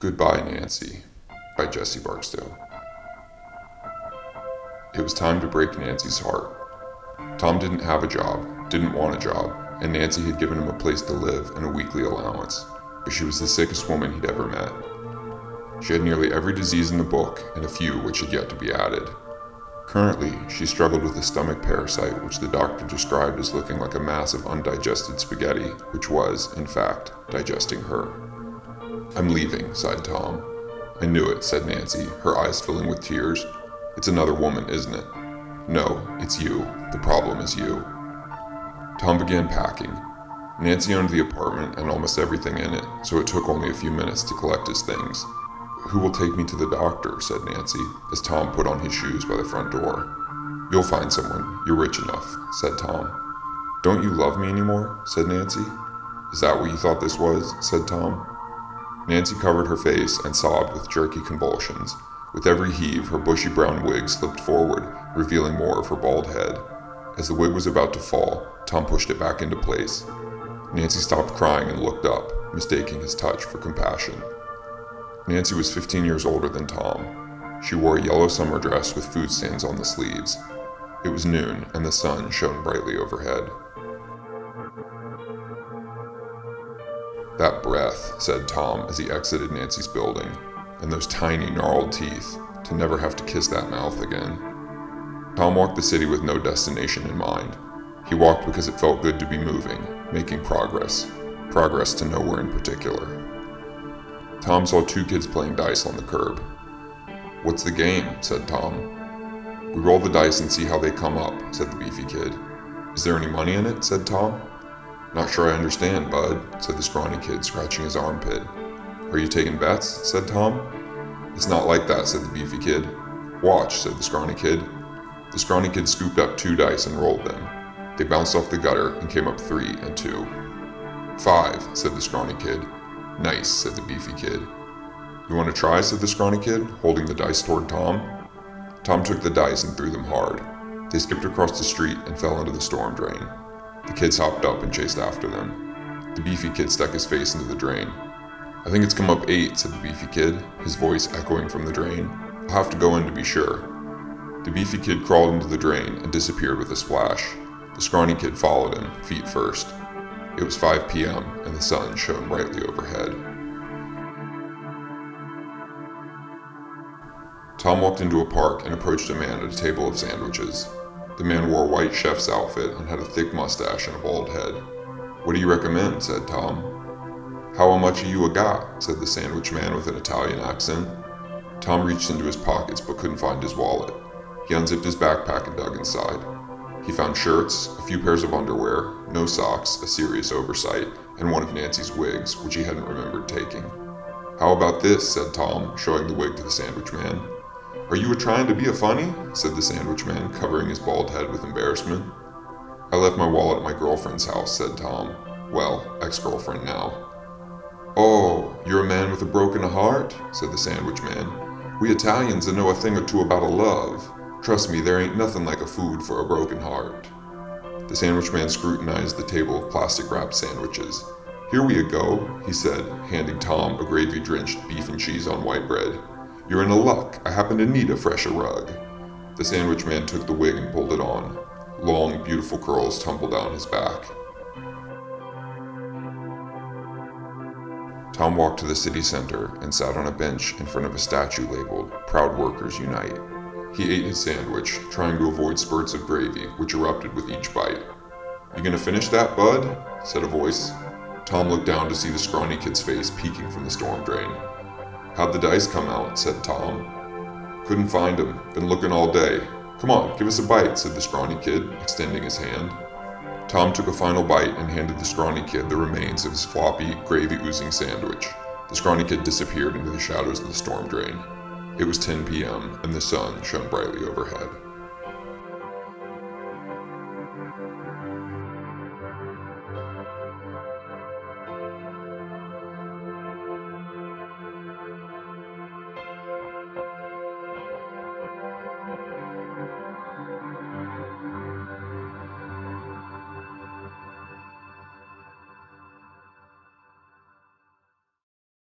Goodbye, Nancy, by Jesse Barksdale. It was time to break Nancy's heart. Tom didn't have a job, didn't want a job, and Nancy had given him a place to live and a weekly allowance, but she was the sickest woman he'd ever met. She had nearly every disease in the book and a few which had yet to be added. Currently, she struggled with a stomach parasite which the doctor described as looking like a mass of undigested spaghetti, which was, in fact, digesting her. "I'm leaving," sighed Tom. "I knew it," said Nancy, her eyes filling with tears. "It's another woman, isn't it?" "No, it's you. The problem is you." Tom began packing. Nancy owned the apartment and almost everything in it, so it took only a few minutes to collect his things. "Who will take me to the doctor?" said Nancy, as Tom put on his shoes by the front door. "You'll find someone. You're rich enough," said Tom. "Don't you love me anymore?" said Nancy. "Is that what you thought this was?" said Tom. Nancy covered her face and sobbed with jerky convulsions. With every heave, her bushy brown wig slipped forward, revealing more of her bald head. As the wig was about to fall, Tom pushed it back into place. Nancy stopped crying and looked up, mistaking his touch for compassion. Nancy was 15 years older than Tom. She wore a yellow summer dress with food stains on the sleeves. It was noon, and the sun shone brightly overhead. "That breath," said Tom as he exited Nancy's building, "and those tiny, gnarled teeth, to never have to kiss that mouth again." Tom walked the city with no destination in mind. He walked because it felt good to be moving, making progress to nowhere in particular. Tom saw two kids playing dice on the curb. "What's the game?" said Tom. "We roll the dice and see how they come up," said the beefy kid. "Is there any money in it?" said Tom. "Not sure I understand, bud," said the scrawny kid, scratching his armpit. "Are you taking bets?" said Tom. "It's not like that," said the beefy kid. "Watch," said the scrawny kid. The scrawny kid scooped up two dice and rolled them. They bounced off the gutter and came up 3 and 2. "5," said the scrawny kid. "Nice," said the beefy kid. "You want to try?" said the scrawny kid, holding the dice toward Tom. Tom took the dice and threw them hard. They skipped across the street and fell into the storm drain. The kids hopped up and chased after them. The beefy kid stuck his face into the drain. "I think it's come up 8, said the beefy kid, his voice echoing from the drain. "I'll have to go in to be sure." The beefy kid crawled into the drain and disappeared with a splash. The scrawny kid followed him, feet first. It was 5 p.m., and the sun shone brightly overhead. Tom walked into a park and approached a man at a table of sandwiches. The man wore a white chef's outfit and had a thick mustache and a bald head. "What do you recommend?" said Tom. "How much you a got?" said the sandwich man with an Italian accent. Tom reached into his pockets but couldn't find his wallet. He unzipped his backpack and dug inside. He found shirts, a few pairs of underwear, no socks, a serious oversight, and one of Nancy's wigs, which he hadn't remembered taking. "How about this?" said Tom, showing the wig to the sandwich man. "Are you a-trying to be a funny?" said the sandwich man, covering his bald head with embarrassment. "I left my wallet at my girlfriend's house," said Tom. "Well, ex-girlfriend now." "Oh, you're a man with a broken heart?" said the sandwich man. "We Italians know a thing or two about a love. Trust me, there ain't nothing like a food for a broken heart." The sandwich man scrutinized the table of plastic-wrapped sandwiches. "Here we go," he said, handing Tom a gravy-drenched beef and cheese on white bread. "You're in a luck. I happen to need a fresher rug." The sandwich man took the wig and pulled it on. Long, beautiful curls tumbled down his back. Tom walked to the city center and sat on a bench in front of a statue labeled "Proud Workers Unite." He ate his sandwich, trying to avoid spurts of gravy, which erupted with each bite. "You gonna finish that, bud?" said a voice. Tom looked down to see the scrawny kid's face peeking from the storm drain. "How'd the dice come out?" said Tom. "Couldn't find 'em. Been looking all day. Come on, give us a bite," said the scrawny kid, extending his hand. Tom took a final bite and handed the scrawny kid the remains of his floppy, gravy-oozing sandwich. The scrawny kid disappeared into the shadows of the storm drain. It was 10 p.m., and the sun shone brightly overhead.